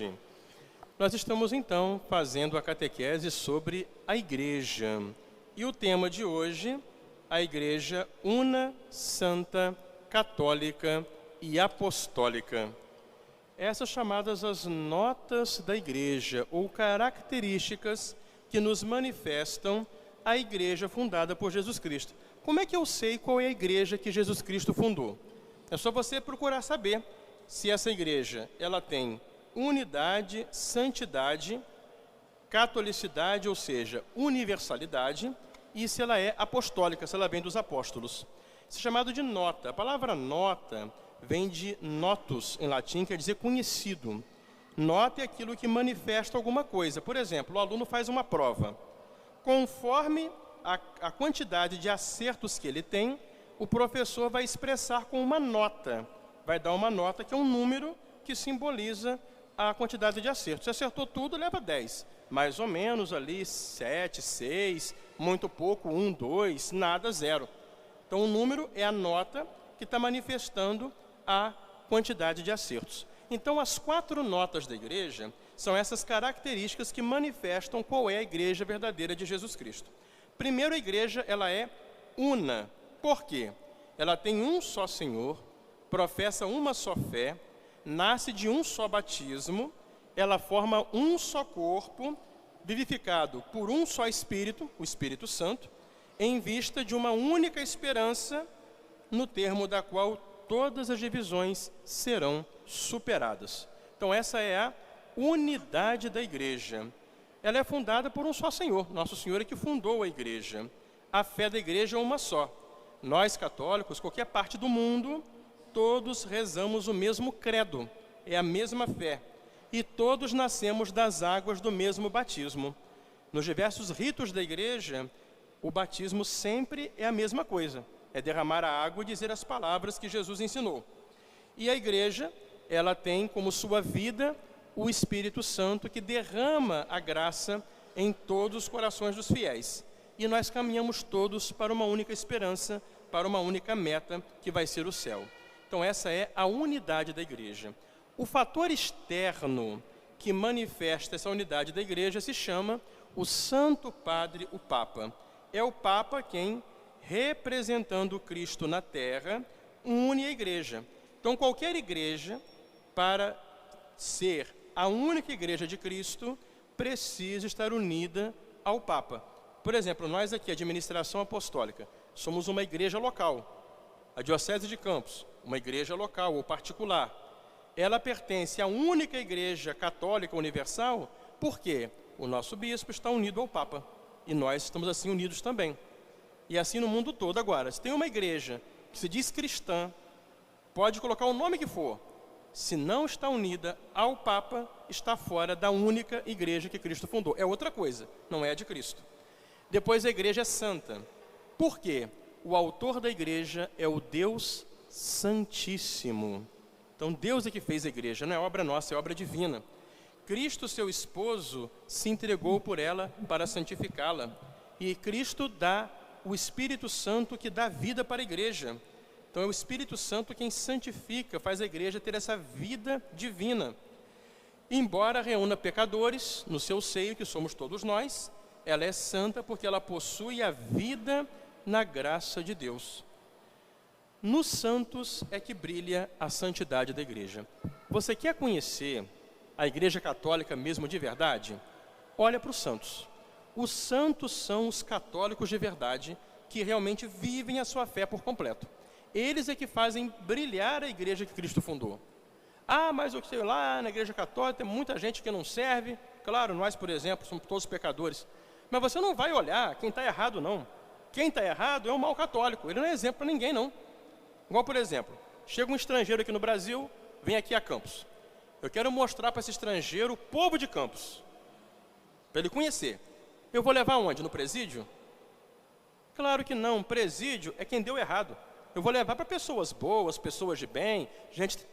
hoje. Nós estamos, então, fazendo a catequese sobre a Igreja. E o tema de hoje, a Igreja Una, Santa, Católica e Apostólica. Essas chamadas as notas da Igreja, ou características que nos manifestam a Igreja fundada por Jesus Cristo. Como é que eu sei qual é a Igreja que Jesus Cristo fundou? É só você procurar saber se essa Igreja ela tem unidade, santidade, catolicidade, ou seja, universalidade, e se ela é apostólica, se ela vem dos apóstolos. Isso é chamado de nota. A palavra nota vem de notus, em latim, quer dizer conhecido. Nota é aquilo que manifesta alguma coisa. Por exemplo, o aluno faz uma prova. Conforme a quantidade de acertos que ele tem, o professor vai expressar com uma nota. Vai dar uma nota que é um número que simboliza a quantidade de acertos. Se acertou tudo, leva 10. Mais ou menos ali 7, 6, muito pouco, 1, 2, nada, 0. Então o número é a nota que está manifestando a quantidade de acertos. Então as 4 notas da Igreja são essas características que manifestam qual é a Igreja verdadeira de Jesus Cristo. Primeiro, a Igreja ela é una. Por quê? Ela tem um só Senhor, professa uma só fé, nasce de um só batismo, ela forma um só corpo, vivificado por um só Espírito, o Espírito Santo, em vista de uma única esperança, no termo da qual todas as divisões serão superadas. Então essa é a unidade da Igreja. Ela é fundada por um só Senhor. Nosso Senhor é que fundou a Igreja. A fé da Igreja é uma só. Nós, católicos, qualquer parte do mundo, todos rezamos o mesmo credo. É a mesma fé. E todos nascemos das águas do mesmo batismo. Nos diversos ritos da Igreja, o batismo sempre é a mesma coisa. É derramar a água e dizer as palavras que Jesus ensinou. E a Igreja, ela tem como sua vida o Espírito Santo que derrama a graça em todos os corações dos fiéis. E nós caminhamos todos para uma única esperança, para uma única meta, que vai ser o céu. Então essa é a unidade da Igreja. O fator externo que manifesta essa unidade da Igreja se chama o Santo Padre, o Papa. É o Papa quem, representando Cristo na terra, une a Igreja. Então qualquer igreja, para ser a única Igreja de Cristo, precisa estar unida ao Papa. Por exemplo, nós aqui, administração apostólica, somos uma igreja local. A Diocese de Campos, uma igreja local ou particular. Ela pertence à única Igreja Católica Universal, porque o nosso bispo está unido ao Papa. E nós estamos assim unidos também. E assim no mundo todo. Agora, se tem uma igreja que se diz cristã, pode colocar o nome que for, se não está unida ao Papa, está fora da única Igreja que Cristo fundou. É outra coisa, não é a de Cristo. Depois a Igreja é santa. Por quê? O autor da Igreja é o Deus Santíssimo. Então Deus é que fez a Igreja, não é obra nossa, é obra divina. Cristo, seu esposo, se entregou por ela para santificá-la. E Cristo dá o Espírito Santo que dá vida para a Igreja. Então é o Espírito Santo quem santifica, faz a Igreja ter essa vida divina. Embora reúna pecadores no seu seio, que somos todos nós, ela é santa porque ela possui a vida na graça de Deus. Nos santos é que brilha a santidade da Igreja. Você quer conhecer a Igreja Católica mesmo de verdade? Olha para os santos. Os santos são os católicos de verdade que realmente vivem a sua fé por completo. Eles é que fazem brilhar a Igreja que Cristo fundou. Ah, mas eu sei lá, na Igreja Católica tem muita gente que não serve. Claro, nós, por exemplo, somos todos pecadores. Mas você não vai olhar quem está errado, não. Quem está errado é um mau católico. Ele não é exemplo para ninguém, não. Igual, por exemplo, chega um estrangeiro aqui no Brasil, vem aqui a Campos. Eu quero mostrar para esse estrangeiro o povo de Campos, para ele conhecer. Eu vou levar onde? No presídio? Claro que não. Presídio é quem deu errado. Eu vou levar para pessoas boas, pessoas de bem, gente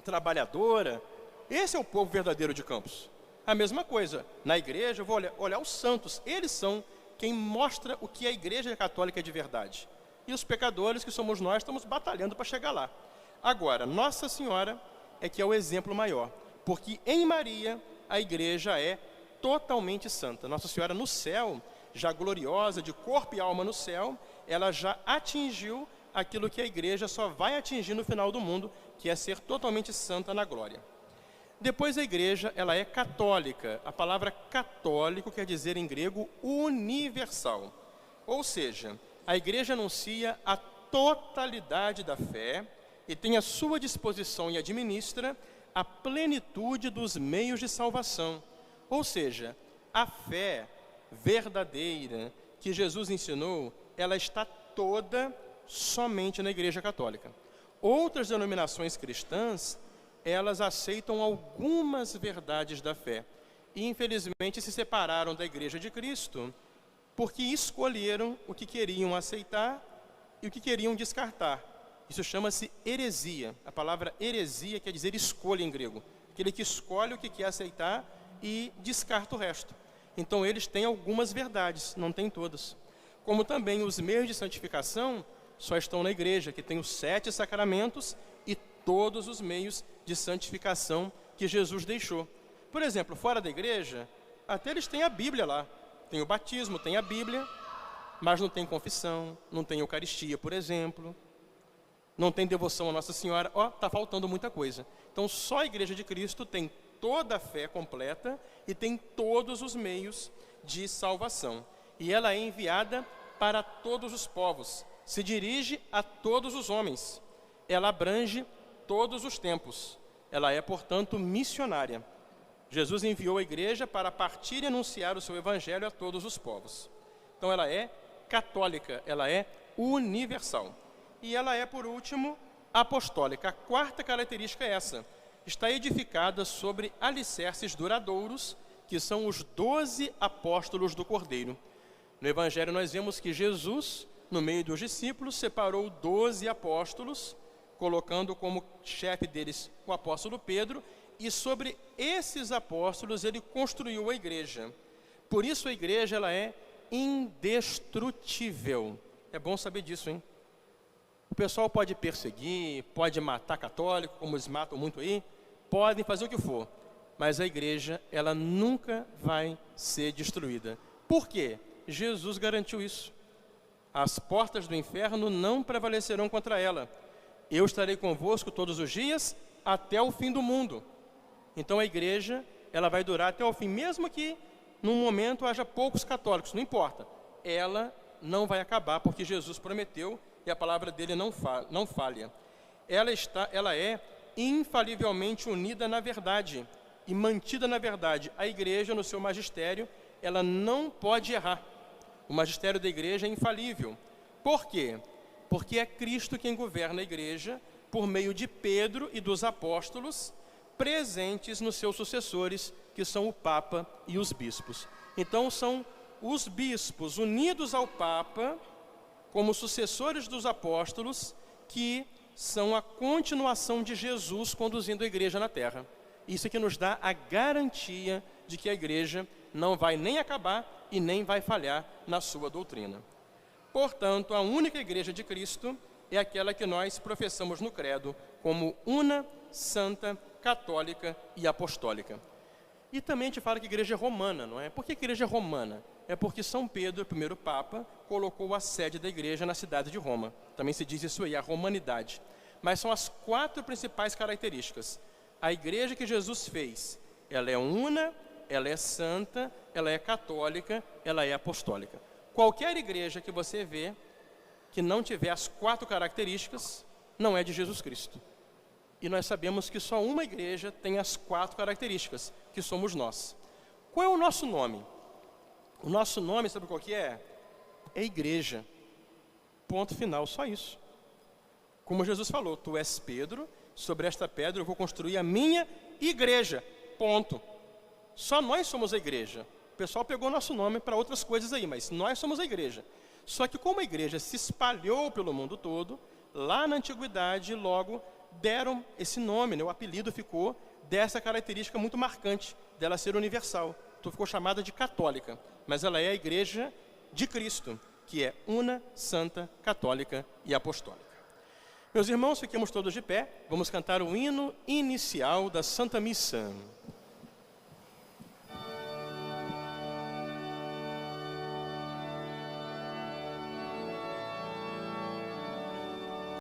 trabalhadora. Esse é o povo verdadeiro de Campos. A mesma coisa, na igreja eu vou olhar os santos. Eles são quem mostra o que a Igreja Católica é de verdade. E os pecadores, que somos nós, estamos batalhando para chegar lá. Agora, Nossa Senhora é que é o exemplo maior. porque em Maria a igreja é totalmente santa. Nossa Senhora no céu, já gloriosa, de corpo e alma no céu, ela já atingiu aquilo que a igreja só vai atingir no final do mundo, que é ser totalmente santa na glória. Depois a igreja, ela é católica. A palavra católico quer dizer em grego universal. Ou seja, a igreja anuncia a totalidade da fé e tem à sua disposição e administra a plenitude dos meios de salvação. Ou seja, a fé verdadeira que Jesus ensinou, ela está toda somente na Igreja Católica. Outras denominações cristãs, elas aceitam algumas verdades da fé e, infelizmente, se separaram da Igreja de Cristo porque escolheram o que queriam aceitar e o que queriam descartar. Isso chama-se heresia. A palavra heresia quer dizer escolha em grego. Aquele que escolhe o que quer aceitar e descarta o resto. Então, eles têm algumas verdades, não têm todas. Como também os meios de santificação só estão na igreja, que tem os 7 sacramentos e todos os meios de santificação que Jesus deixou. Por exemplo, fora da igreja, até eles têm a Bíblia lá. Tem o batismo, tem a Bíblia, mas não tem confissão, não tem Eucaristia, por exemplo. Não tem devoção a Nossa Senhora. Está faltando muita coisa. Então, só a Igreja de Cristo tem toda a fé completa e tem todos os meios de salvação. E ela é enviada para todos os povos. Se dirige a todos os homens. Ela abrange todos os tempos. Ela é, portanto, missionária. Jesus enviou a igreja para partir e anunciar o seu evangelho a todos os povos. Então, ela é católica, ela é universal. E ela é, por último, apostólica. A quarta característica é essa. Está edificada sobre alicerces duradouros, que são os 12 apóstolos do Cordeiro. No Evangelho nós vemos que Jesus, no meio dos discípulos, separou 12 apóstolos, colocando como chefe deles o apóstolo Pedro, e sobre esses apóstolos ele construiu a igreja. Por isso a igreja ela é indestrutível. É bom saber disso, hein? O pessoal pode perseguir, pode matar católico, como eles matam muito aí, podem fazer o que for, mas a igreja, ela nunca vai ser destruída. Por quê? Jesus garantiu isso. As portas do inferno não prevalecerão contra ela. Eu estarei convosco todos os dias, até o fim do mundo. Então a igreja, ela vai durar até o fim, mesmo que num momento haja poucos católicos, não importa. Ela não vai acabar, porque Jesus prometeu e a palavra dele não falha. Ela é infalivelmente unida na verdade e mantida na verdade. A igreja, no seu magistério, ela não pode errar. O magistério da igreja é infalível. Por quê? Porque é Cristo quem governa a igreja por meio de Pedro e dos apóstolos, presentes nos seus sucessores, que são o Papa e os bispos. Então, são os bispos unidos ao Papa, como sucessores dos apóstolos, que são a continuação de Jesus conduzindo a igreja na terra. Isso é que nos dá a garantia de que a igreja não vai nem acabar e nem vai falhar na sua doutrina. Portanto, a única igreja de Cristo é aquela que nós professamos no credo como una, santa, católica e apostólica. E também a gente fala que a igreja é romana, não é? Por que a igreja é romana? É porque São Pedro, o primeiro Papa, colocou a sede da igreja na cidade de Roma. Também se diz isso aí, a romanidade. Mas são as 4 principais características. A igreja que Jesus fez, ela é una, ela é santa, ela é católica, ela é apostólica. Qualquer igreja que você vê que não tiver as 4 características, não é de Jesus Cristo. E nós sabemos que só uma igreja tem as 4 características, que somos nós. Qual é o nosso nome? O nosso nome, sabe qual que é? É igreja. Ponto final, só isso. Como Jesus falou, tu és Pedro, sobre esta pedra eu vou construir a minha igreja. Ponto. Só nós somos a igreja. O pessoal pegou nosso nome para outras coisas aí, mas nós somos a igreja. Só que como a igreja se espalhou pelo mundo todo, lá na antiguidade, logo deram esse nome, né? O apelido ficou dessa característica muito marcante, dela ser universal. Então ficou chamada de católica, mas ela é a igreja de Cristo, que é una, santa, católica e apostólica. Meus irmãos, fiquemos todos de pé. Vamos cantar o hino inicial da Santa Missa.